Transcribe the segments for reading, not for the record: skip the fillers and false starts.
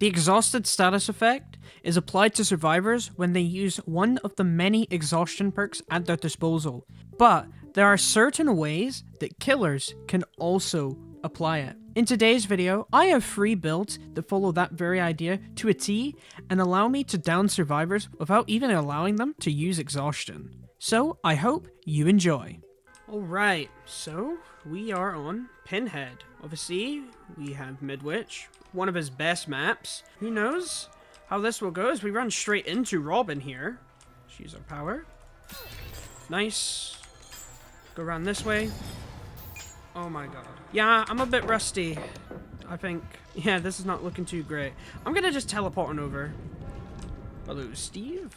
The exhausted status effect is applied to survivors when they use one of the many exhaustion perks at their disposal, but there are certain ways that killers can also apply it. In today's video, I have 3 builds that follow that very idea to a T and allow me to down survivors without even allowing them to use exhaustion. So I hope you enjoy. Alright, so we are on Pinhead. Obviously, we have Midwich, one of his best maps. Who knows how this will go as we run straight into Robin here. Let's use our power. Nice. Go around this way. Oh my god. Yeah, I'm a bit rusty, I think. Yeah, this is not looking too great. I'm gonna just teleport on over. Hello, Steve.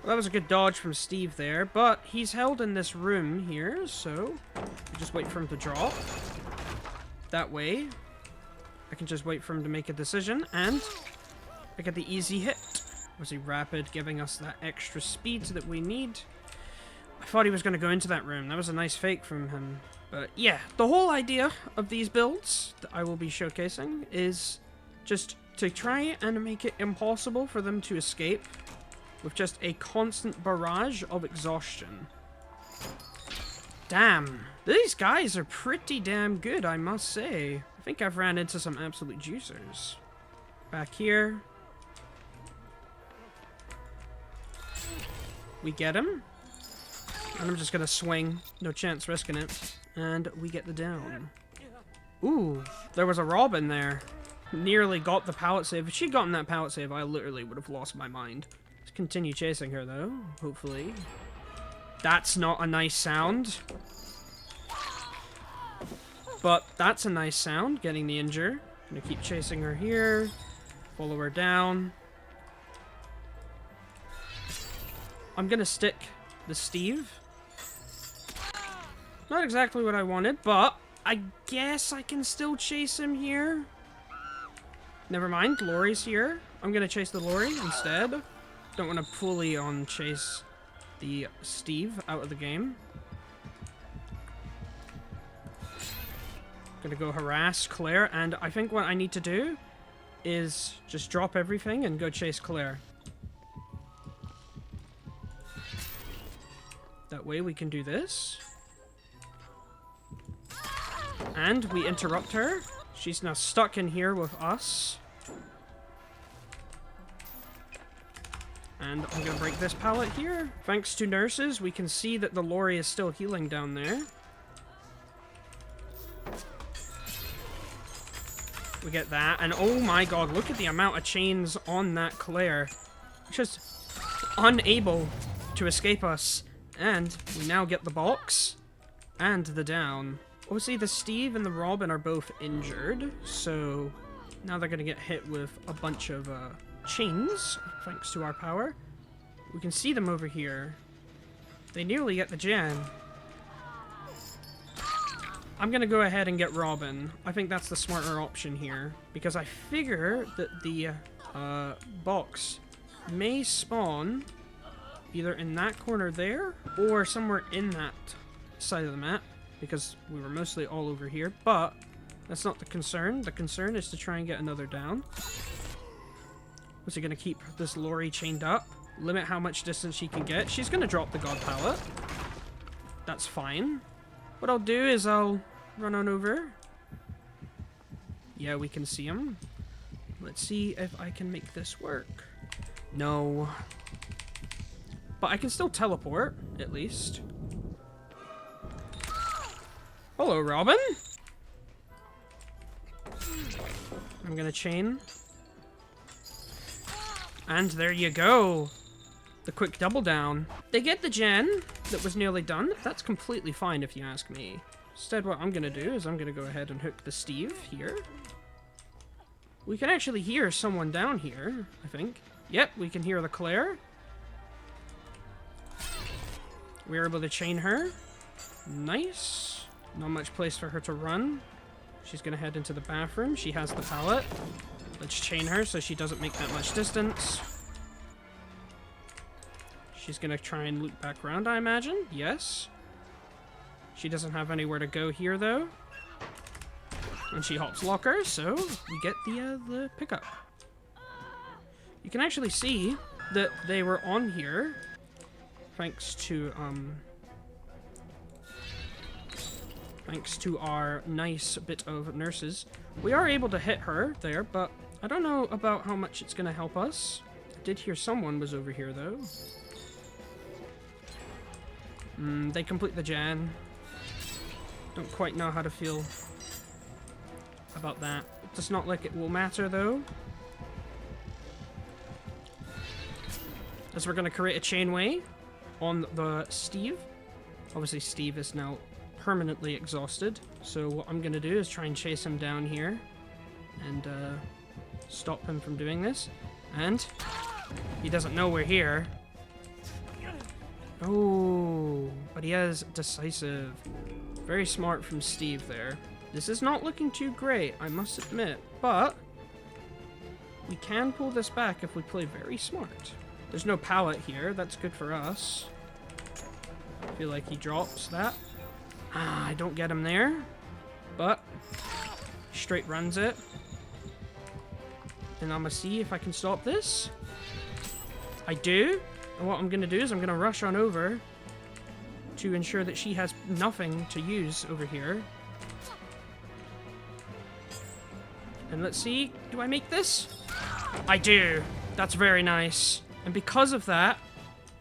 Well, that was a good dodge from Steve there, but he's held in this room here, so we just wait for him to drop. That way, I can just wait for him to make a decision, and I get the easy hit. Was he rapid, giving us that extra speed that we need? I thought he was going to go into that room. That was a nice fake from him. But yeah, the whole idea of these builds that I will be showcasing is just to try and make it impossible for them to escape with just a constant barrage of exhaustion. Damn. These guys are pretty damn good, I must say. I think I've ran into some absolute juicers. Back here. We get him. And I'm just gonna swing. No chance risking it. And we get the down. Ooh, there was a Robin there. Nearly got the pallet save. If she'd gotten that pallet save, I literally would have lost my mind. Let's continue chasing her though, hopefully. That's not a nice sound. But that's a nice sound, getting the injure. Gonna keep chasing her here. Follow her down. I'm gonna stick the Steve. Not exactly what I wanted, but I guess I can still chase him here. Never mind, Lori's here. I'm gonna chase the Lori instead. Don't want to fully chase the Steve out of the game. Gonna go harass Claire, and I think what I need to do is just drop everything and go chase Claire. That way we can do this. And we interrupt her. She's now stuck in here with us. And I'm gonna break this pallet here. Thanks to nurses, we can see that the Lori is still healing down there. We get that, and oh my god, look at the amount of chains on that Claire. Just unable to escape us. And we now get the box and the down. Obviously, the Steve and the Robin are both injured, so now they're going to get hit with a bunch of chains, thanks to our power. We can see them over here. They nearly get the gen. I'm going to go ahead and get Robin. I think that's the smarter option here, because I figure that the box may spawn either in that corner there, or somewhere in that side of the map, because we were mostly all over here, but that's not the concern. The concern is to try and get another down. Was he going to keep this Lori chained up? Limit how much distance she can get? She's going to drop the God Pallet. That's fine. What I'll do is I'll run on over. Yeah, we can see him. Let's see if I can make this work. No. But I can still teleport, at least. Hello, Robin. I'm gonna chain. And there you go. The quick double down. They get the gen that was nearly done. That's completely fine if you ask me. Instead, what I'm gonna do is I'm gonna go ahead and hook the Steve here. We can actually hear someone down here, I think. Yep, we can hear the Claire. We're able to chain her. Nice. Not much place for her to run. She's gonna head into the bathroom. She has the pallet. Let's chain her so she doesn't make that much distance. She's gonna try and loop back around, I imagine. Yes. She doesn't have anywhere to go here, though. And she hops locker, so we get the pickup. You can actually see that they were on here thanks to our nice bit of nurses. We are able to hit her there, but I don't know about how much it's gonna help us. I did hear someone was over here though. They complete the gen. Don't quite know how to feel about that. It does not like it will matter though. As we're gonna create a chainway on the Steve. Obviously Steve is now permanently exhausted. So what I'm gonna do is try and chase him down here and stop him from doing this. And he doesn't know we're here. Oh, but he has decisive. Very smart from Steve there. This is not looking too great, I must admit, but we can pull this back if we play very smart. There's no pallet here, that's good for us. I feel like he drops that. I don't get him there, but straight runs it. And I'm gonna see if I can stop this. I do. And what I'm gonna do is I'm gonna rush on over to ensure that she has nothing to use over here. And let's see, do I make this? I do. That's very nice. And because of that,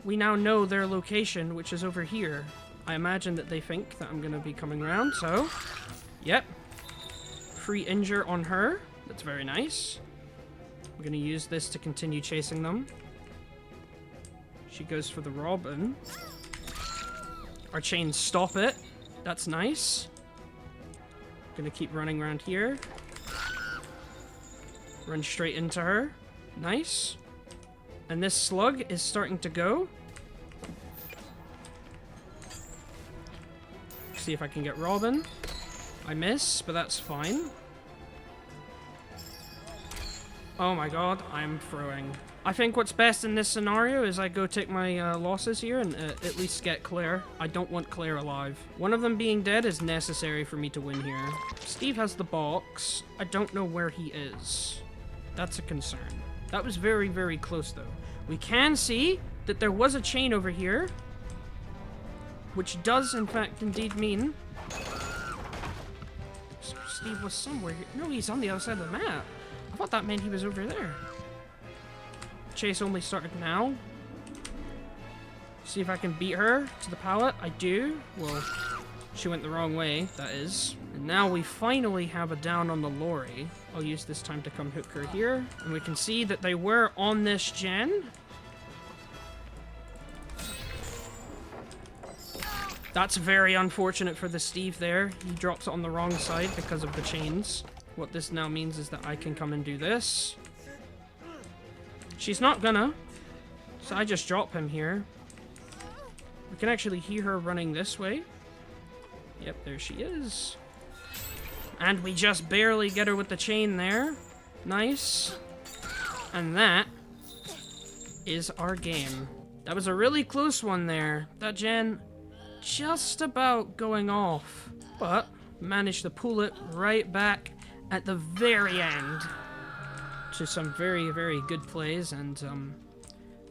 we now know their location, which is over here. I imagine that they think that I'm gonna be coming around, so yep. Free injure on her. That's very nice. I'm gonna use this to continue chasing them. She goes for the Robin. Our chains stop it. That's nice. Gonna keep running around here. Run straight into her. Nice. And this slug is starting to go. See if I can get Robin. I miss, but that's fine. Oh my god, I'm throwing. I think what's best in this scenario is I go take my losses here and at least get Claire. I don't want Claire alive. One of them being dead is necessary for me to win here. Steve has the box. I don't know where he is. That's a concern. That was very, very close though. We can see that there was a chain over here, which does in fact indeed mean Steve was somewhere here. No, he's on the other side of the map. I thought that meant he was over there. Chase only started now. See if I can beat her to the pallet. I do. Well, she went the wrong way, that is. And now we finally have a down on the lorry. I'll use this time to come hook her here. And we can see that they were on this gen. That's very unfortunate for the Steve there. He drops it on the wrong side because of the chains. What this now means is that I can come and do this. She's not gonna. So I just drop him here. We can actually hear her running this way. Yep, there she is. And we just barely get her with the chain there. Nice. And that is our game. That was a really close one there. That gen just about going off. But managed to pull it right back at the very end. To some very, very good plays and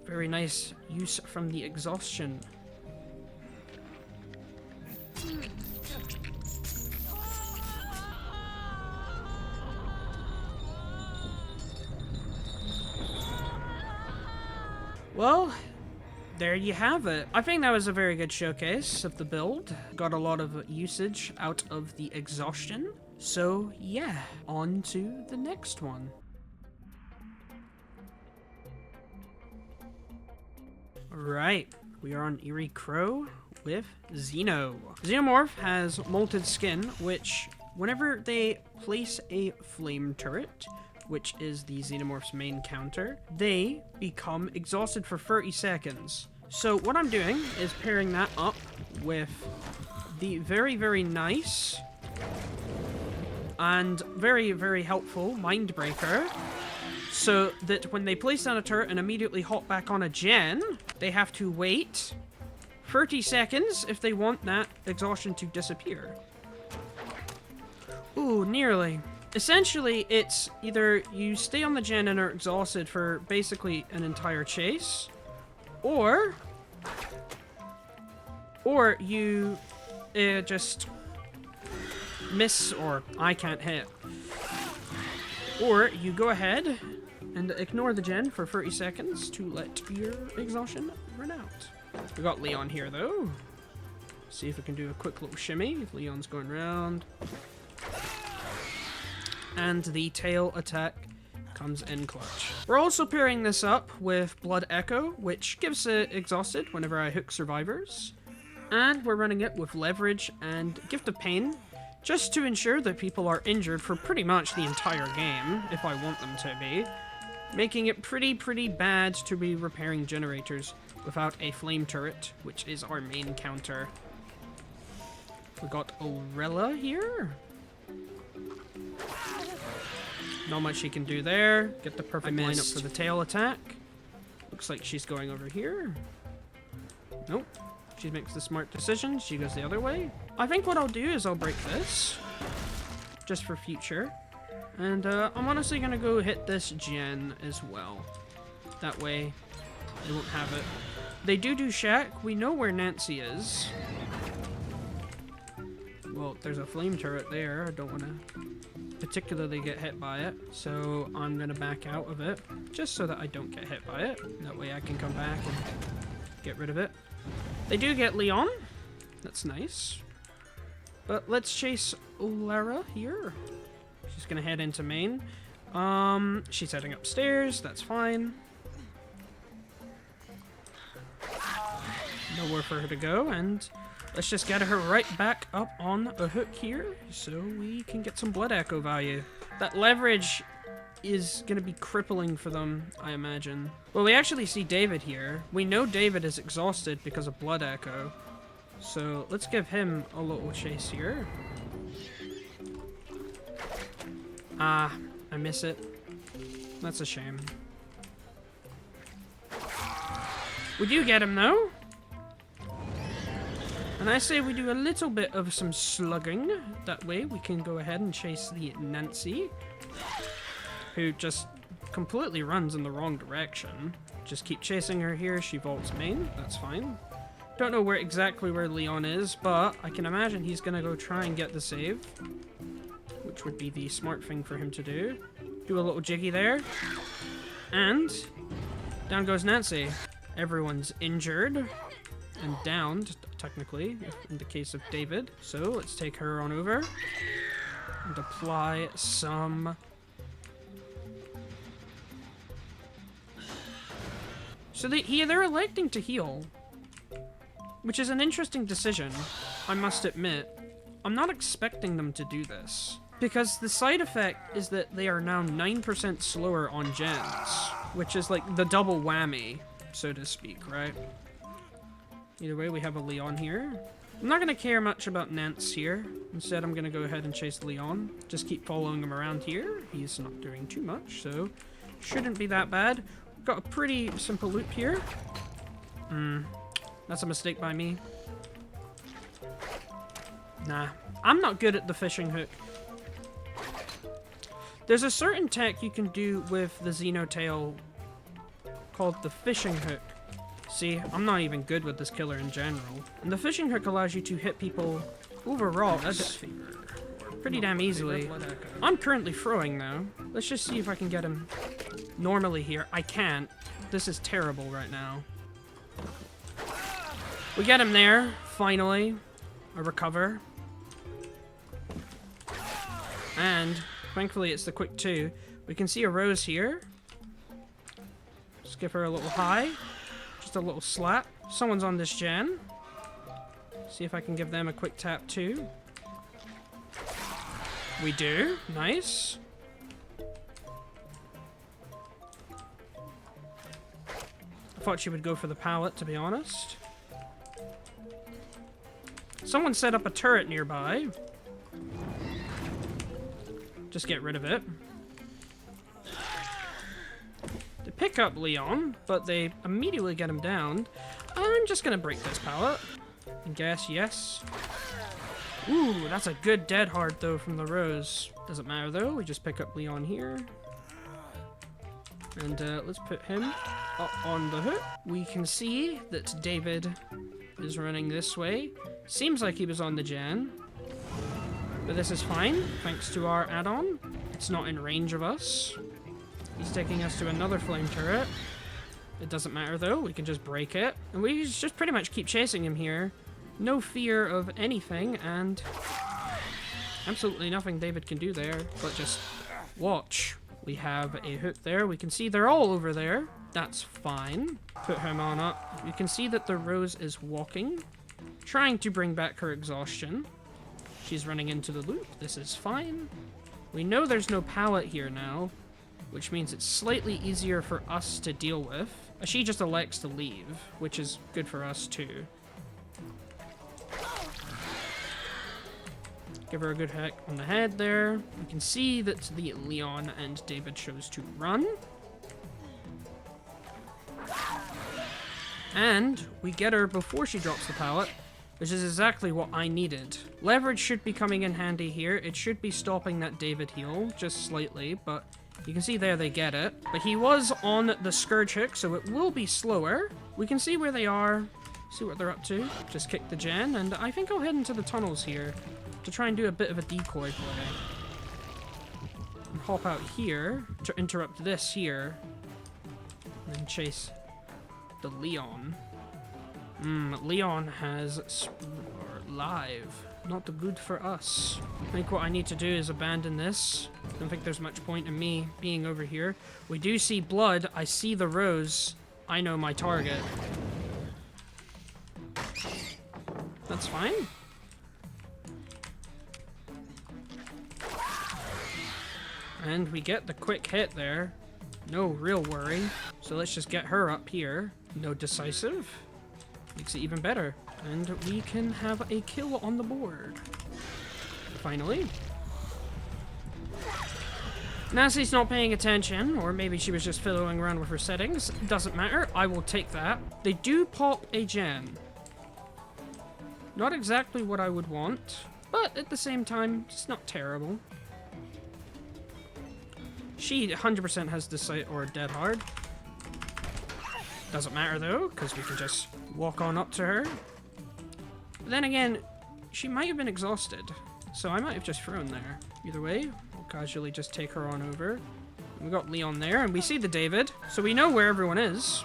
very nice use from the exhaustion. Well, there you have it. I think that was a very good showcase of the build. Got a lot of usage out of the exhaustion. So yeah, on to the next one. Right, we are on Eerie Crow with Xeno. Xenomorph has molted skin, which whenever they place a flame turret, which is the Xenomorph's main counter, they become exhausted for 30 seconds. So what I'm doing is pairing that up with the very, very nice and very, very helpful Mindbreaker, so that when they place down a turret and immediately hop back on a gen, they have to wait 30 seconds if they want that exhaustion to disappear. Ooh, nearly. Essentially, it's either you stay on the gen and are exhausted for basically an entire chase, or you just miss, or I can't hit. Or you go ahead and ignore the gen for 30 seconds to let your exhaustion run out. We got Leon here, though. See if we can do a quick little shimmy. Leon's going round. And the tail attack comes in clutch. We're also pairing this up with Blood Echo, which gives it exhausted whenever I hook survivors. And we're running it with Leverage and Gift of Pain, just to ensure that people are injured for pretty much the entire game, if I want them to be. Making it pretty bad to be repairing generators without a flame turret, which is our main counter. We got Orella here. Not much she can do there. Get the perfect lineup for the tail attack. Looks like she's going over here. Nope. She makes the smart decision. She goes the other way. I think what I'll do is I'll break this. Just for future. And I'm honestly going to go hit this gen as well. That way they won't have it. They do shack. We know where Nancy is. Well, there's a flame turret there. I don't want to particularly get hit by it. So I'm going to back out of it. Just so that I don't get hit by it. That way I can come back and get rid of it. They do get Leon. That's nice. But let's chase Olara here. She's going to head into main. She's heading upstairs. That's fine. Nowhere for her to go, and let's just get her right back up on a hook here so we can get some Blood Echo value. That leverage is going to be crippling for them, I imagine. Well, we actually see David here. We know David is exhausted because of Blood Echo. So let's give him a little chase here. Ah, I miss it. That's a shame. We do get him though. And I say we do a little bit of some slugging. That way we can go ahead and chase the Nancy, who just completely runs in the wrong direction. Just keep chasing her here. She vaults main. That's fine. Don't know exactly where Leon is, but I can imagine he's gonna go try and get the save, which would be the smart thing for him to do. Do a little jiggy there. And down goes Nancy. Everyone's injured and downed, technically, in the case of David. So let's take her on over and apply some... So they're electing to heal, which is an interesting decision, I must admit. I'm not expecting them to do this, because the side effect is that they are now 9% slower on gens, which is like the double whammy, so to speak, right? Either way, we have a Leon here. I'm not going to care much about Nance here. Instead, I'm going to go ahead and chase Leon. Just keep following him around here. He's not doing too much, so shouldn't be that bad. Got a pretty simple loop here. That's a mistake by me. Nah, I'm not good at the fishing hook. There's a certain tech you can do with the Xeno tail called the fishing hook. See, I'm not even good with this killer in general. And the fishing hook allows you to hit people over rocks pretty damn easily. I'm currently throwing though. Let's just see if I can get him normally here. I can't. This is terrible right now. We get him there, finally. A recover. And thankfully it's the quick 2. We can see a Rose here. Just give her a little high. Just a little slap. Someone's on this gen. See if I can give them a quick tap too. We do. Nice. I thought she would go for the pallet, to be honest. Someone set up a turret nearby. Just get rid of it. They pick up Leon, but they immediately get him down. I'm just gonna break this pallet. And guess, yes. Ooh, that's a good dead hard though from the Rose. Doesn't matter though, we just pick up Leon here. And let's put him up on the hook. We can see that David is running this way. Seems like he was on the gen. But this is fine, thanks to our add-on. It's not in range of us. He's taking us to another flame turret. It doesn't matter though, we can just break it. And we just pretty much keep chasing him here. No fear of anything, and absolutely nothing David can do there, but just watch. We have a hook there. We can see they're all over there. That's fine. Put him on up. You can see that the Rose is walking, trying to bring back her exhaustion. She's running into the loop. This is fine. We know there's no pallet here now, which means it's slightly easier for us to deal with. She just elects to leave, which is good for us too. Give her a good hack on the head there. You can see that the Leon and David chose to run. And we get her before she drops the pallet, which is exactly what I needed. Leverage should be coming in handy here. It should be stopping that David heal, just slightly, but you can see there they get it. But he was on the Scourge hook, so it will be slower. We can see where they are, see what they're up to. Just kick the gen, and I think I'll head into the tunnels here to try and do a bit of a decoy play. And hop out here to interrupt this here. And then chase the Leon. Leon has live. Not good for us. I think what I need to do is abandon this. I don't think there's much point in me being over here. We do see blood. I see the Rose. I know my target. That's fine. And we get the quick hit there. No real worry. So let's just get her up here. No decisive. Makes it even better. And we can have a kill on the board. Finally. Nancy's not paying attention, or maybe she was just fiddling around with her settings. Doesn't matter. I will take that. They do pop a gen. Not exactly what I would want, but at the same time, it's not terrible. She 100% has the sight or dead hard. Doesn't matter though, because we can just walk on up to her. But then again, she might have been exhausted, so I might have just thrown there. Either way, we'll casually just take her on over. We got Leon there, and we see the David, so we know where everyone is.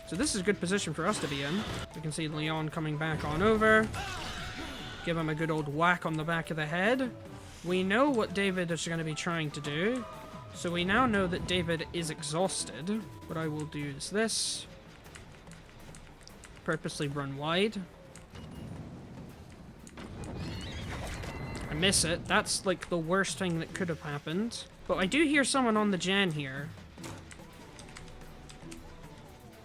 So this is a good position for us to be in. We can see Leon coming back on over. Give him a good old whack on the back of the head. We know what David is going to be trying to do, so we now know that David is exhausted. What I will do is this. Purposely run wide. I miss it. That's like the worst thing that could have happened. But I do hear someone on the gen here.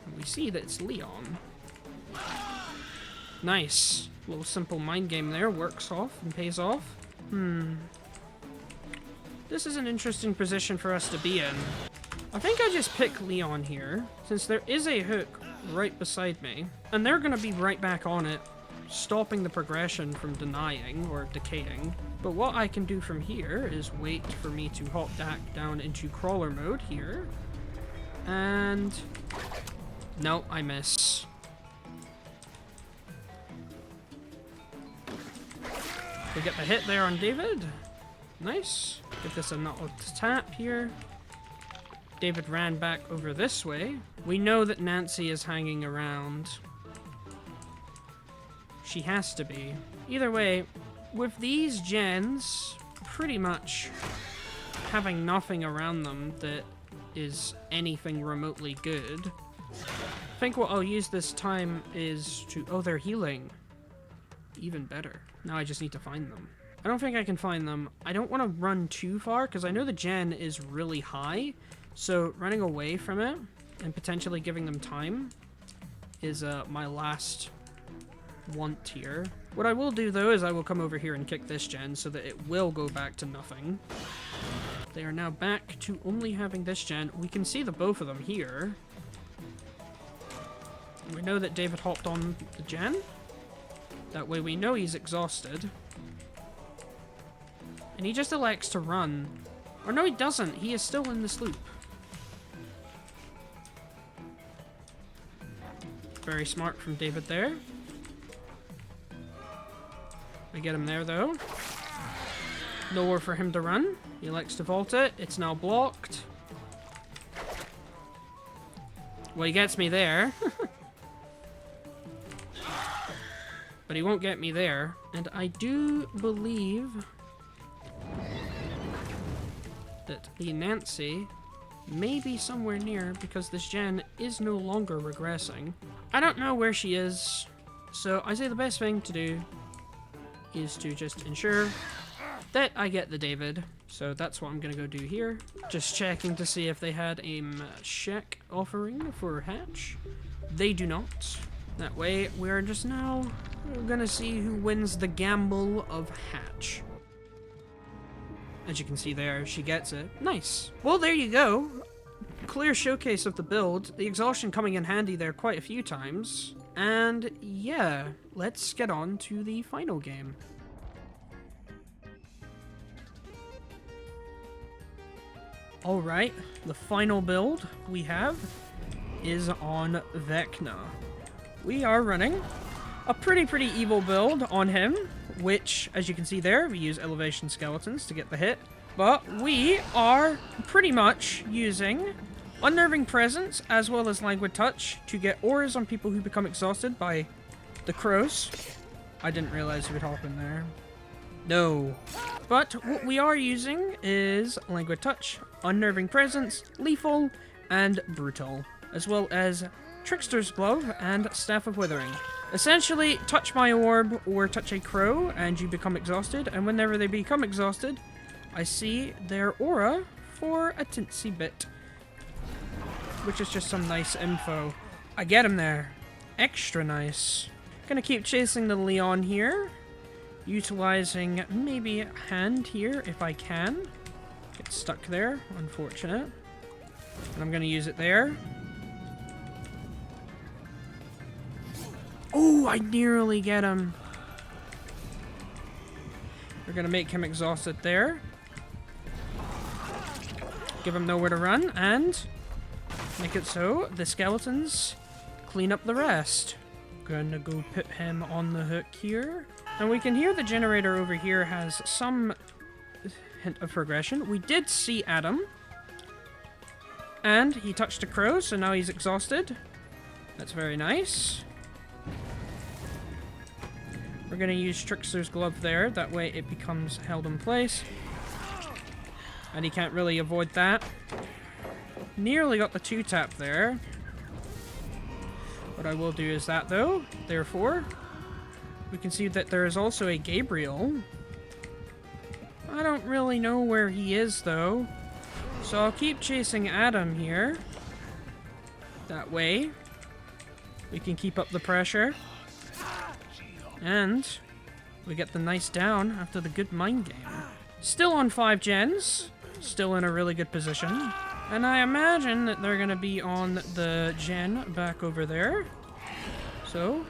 And we see that it's Leon. Nice. Little simple mind game there. Works off and pays off. This is an interesting position for us to be in. I think I just pick Leon here, since there is a hook right beside me, and they're gonna be right back on it, stopping the progression from denying or decaying. But what I can do from here is wait for me to hop back down into crawler mode here, and no, I miss. We get the hit there on David. Nice. Give this a tap here. David ran back over this way. We know that Nancy is hanging around. She has to be. Either way, with these gens pretty much having nothing around them that is anything remotely good, I think what I'll use this time is to... Oh, they're healing. Even better. Now I just need to find them. I don't think I can find them. I don't want to run too far, because I know the gen is really high, so running away from it and potentially giving them time is my last want here. What I will do, though, is I will come over here and kick this gen so that it will go back to nothing. They are now back to only having this gen. We can see the both of them here. We know that David hopped on the gen. That way we know he's exhausted. And he just elects to run. Or no, he doesn't. He is still in this loop. Very smart from David there. We get him there, though. Nowhere for him to run. He likes to vault it. It's now blocked. Well, he gets me there. But he won't get me there. And I do believe that the Nancy may be somewhere near because this gen is no longer regressing. I don't know where she is, so I say the best thing to do is to just ensure that I get the David. So that's what I'm gonna go do here. Just checking to see if they had a shack offering for Hatch. They do not. That way, we're just now gonna see who wins the gamble of Hatch. As you can see there, she gets it. Nice. Well, there you go. Clear showcase of the build. The exhaustion coming in handy there quite a few times. And yeah, let's get on to the final game. Alright, the final build we have is on Vecna. We are running a pretty evil build on him, which, as you can see there, we use elevation skeletons to get the hit. But we are pretty much using Unnerving Presence as well as Languid Touch to get auras on people who become exhausted by the crows. I didn't realize it would hop in there. No. But what we are using is Languid Touch, Unnerving Presence, Lethal, and Brutal, as well as Trickster's Glove and Staff of Withering. Essentially, touch my orb or touch a crow and you become exhausted, and whenever they become exhausted, I see their aura for a tinsy bit, which is just some nice info. I get him there. Extra nice. Gonna keep chasing the Leon here, utilizing maybe Hand here if I can. Get stuck there, unfortunate. And I'm gonna use it there. Oh, I nearly get him. We're gonna make him exhausted there. Give him nowhere to run, and make it so the skeletons clean up the rest. Gonna go put him on the hook here. And we can hear the generator over here has some hint of progression. We did see Adam. And he touched a crow, so now he's exhausted. That's very nice. We're gonna use Trickster's Glove there, that way it becomes held in place. And he can't really avoid that. Nearly got the 2-tap there. What I will do is that though, therefore, we can see that there is also a Gabriel. I don't really know where he is though, so I'll keep chasing Adam here. That way, we can keep up the pressure. And we get the nice down after the good mind game. Still on 5 gens. Still in a really good position. And I imagine that they're going to be on the gen back over there. So,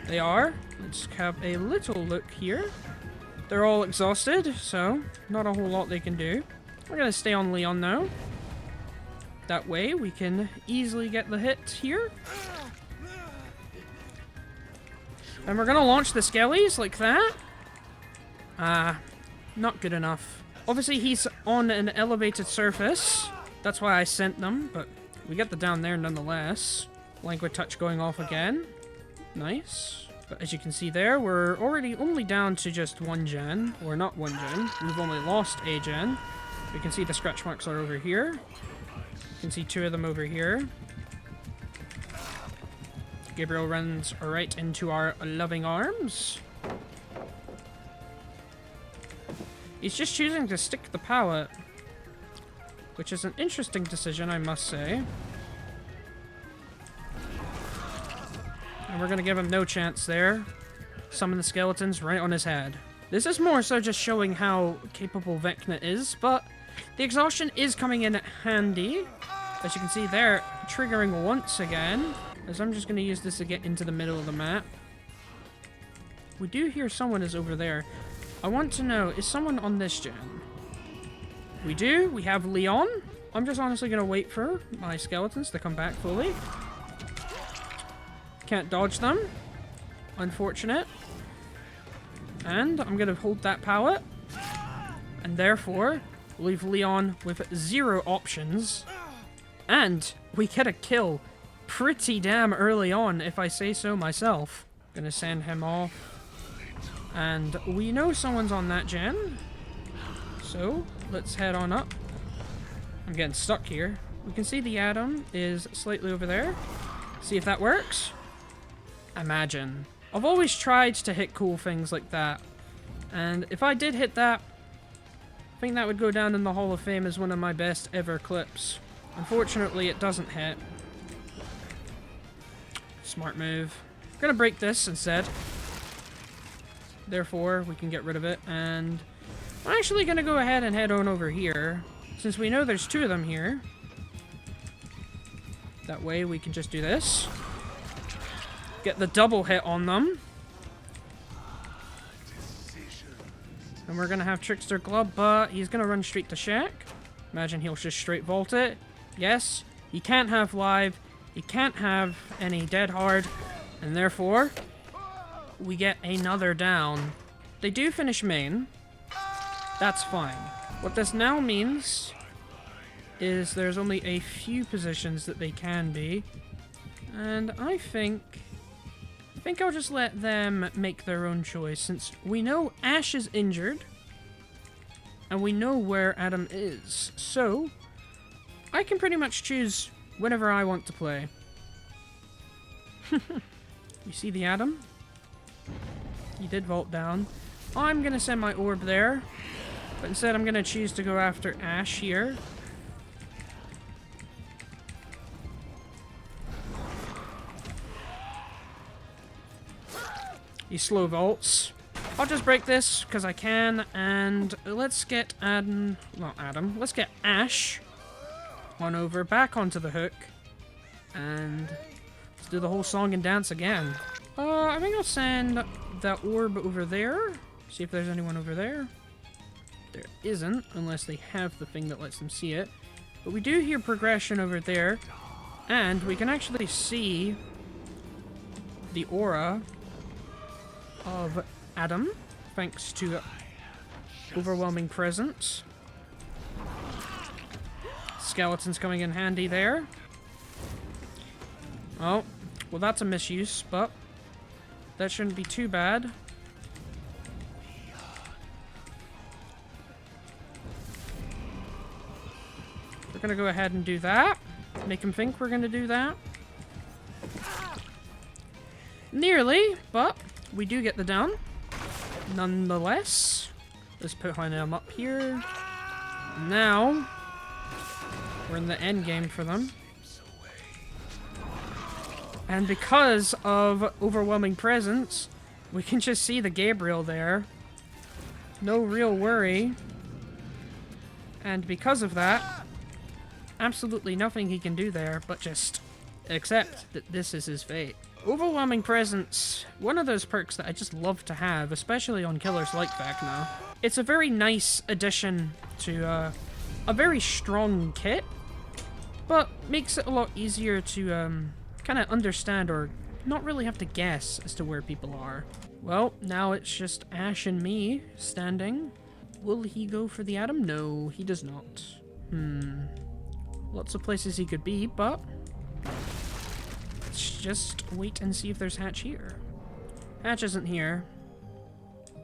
they are. Let's have a little look here. They're all exhausted, so not a whole lot they can do. We're going to stay on Leon now. That way we can easily get the hit here. And we're gonna launch the skellies like that. Not good enough. Obviously he's on an elevated surface. That's why I sent them, but we get the down there nonetheless. Languid Touch going off again. Nice. But as you can see there, we're already only down to just 1 gen. Or not 1 gen. We've only lost a gen. We can see the scratch marks are over here. You can see 2 of them over here. Gabriel runs right into our loving arms. He's just choosing to stick the pallet, which is an interesting decision, I must say. And we're gonna give him no chance there. Summon the skeletons right on his head. This is more so just showing how capable Vecna is, but the exhaustion is coming in handy. As you can see there, triggering once again. As I'm just going to use this to get into the middle of the map. we do hear someone is over there. I want to know, is someone on this gen? We do. We have Leon. I'm just honestly going to wait for my skeletons to come back fully. Can't dodge them. Unfortunate. And I'm going to hold that pallet. And therefore, leave Leon with 0 options. And we get a kill pretty damn early on, if I say so myself. Gonna send him off. And we know someone's on that gen. So, let's head on up. I'm getting stuck here. We can see the Atom is slightly over there. See if that works. Imagine. I've always tried to hit cool things like that. And if I did hit that, I think that would go down in the Hall of Fame as one of my best ever clips. Unfortunately, it doesn't hit. Smart move. I'm gonna break this instead. Therefore, we can get rid of it. And I'm actually gonna go ahead and head on over here. Since we know there's 2 of them here. That way we can just do this. Get the double hit on them. And we're gonna have Trickster Glove, but he's gonna run straight to Shack. Imagine he'll just straight vault it. Yes, he can't have live, he can't have any dead hard, and therefore, we get another down. They do finish main. That's fine. What this now means is there's only a few positions that they can be, and I think I'll just let them make their own choice, since we know Ash is injured, and we know where Adam is, so I can pretty much choose whenever I want to play. You see the Adam? He did vault down. I'm gonna send my orb there, but instead I'm gonna choose to go after Ash here. He slow vaults. I'll just break this because I can, and let's get let's get Ash on over, back onto the hook, and let's do the whole song and dance again. I think I'll send that orb over there, see if there's anyone over there. There isn't, unless they have the thing that lets them see it. But we do hear progression over there, and we can actually see the aura of Adam, thanks to overwhelming presence. Skeletons coming in handy there. Oh, well that's a misuse, but that shouldn't be too bad. We're gonna go ahead and do that. Make him think we're gonna do that. Nearly, but we do get the down. Nonetheless, let's put him up here. Now, we're in the end game for them. And because of overwhelming presence, we can just see the Gabriel there. No real worry. And because of that, absolutely nothing he can do there but just accept that this is his fate. Overwhelming Presence, one of those perks that I just love to have, especially on killers like Vecna. It's a very nice addition to a very strong kit, but makes it a lot easier to kind of understand or not really have to guess as to where people are. Well, now it's just Ash and me standing. Will he go for the Atom? No, he does not. Lots of places he could be, but let's just wait and see if there's Hatch here. Hatch isn't here.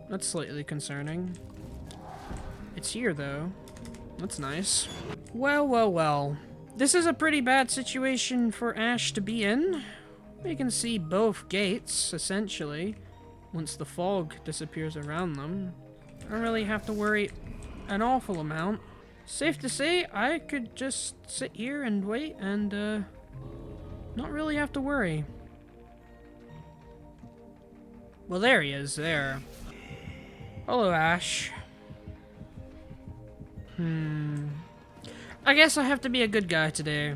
That's slightly concerning. It's here, though. That's nice. Well, well, well. This is a pretty bad situation for Ash to be in. We can see both gates, essentially, once the fog disappears around them. I don't really have to worry an awful amount. Safe to say, I could just sit here and wait and, not really have to worry. Well, there he is, there. Hello, Ash. I guess I have to be a good guy today.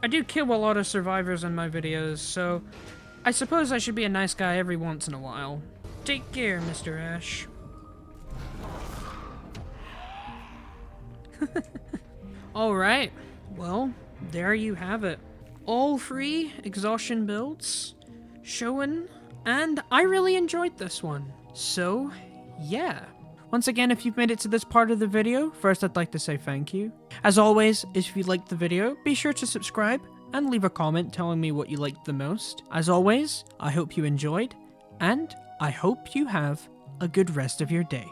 I do kill a lot of survivors in my videos, so I suppose I should be a nice guy every once in a while. Take care, Mr. Ash. Alright, well, there you have it. All 3 exhaustion builds showing, and I really enjoyed this one. So, yeah. Once again, if you've made it to this part of the video, first I'd like to say thank you. As always, if you liked the video, be sure to subscribe and leave a comment telling me what you liked the most. As always, I hope you enjoyed, and I hope you have a good rest of your day.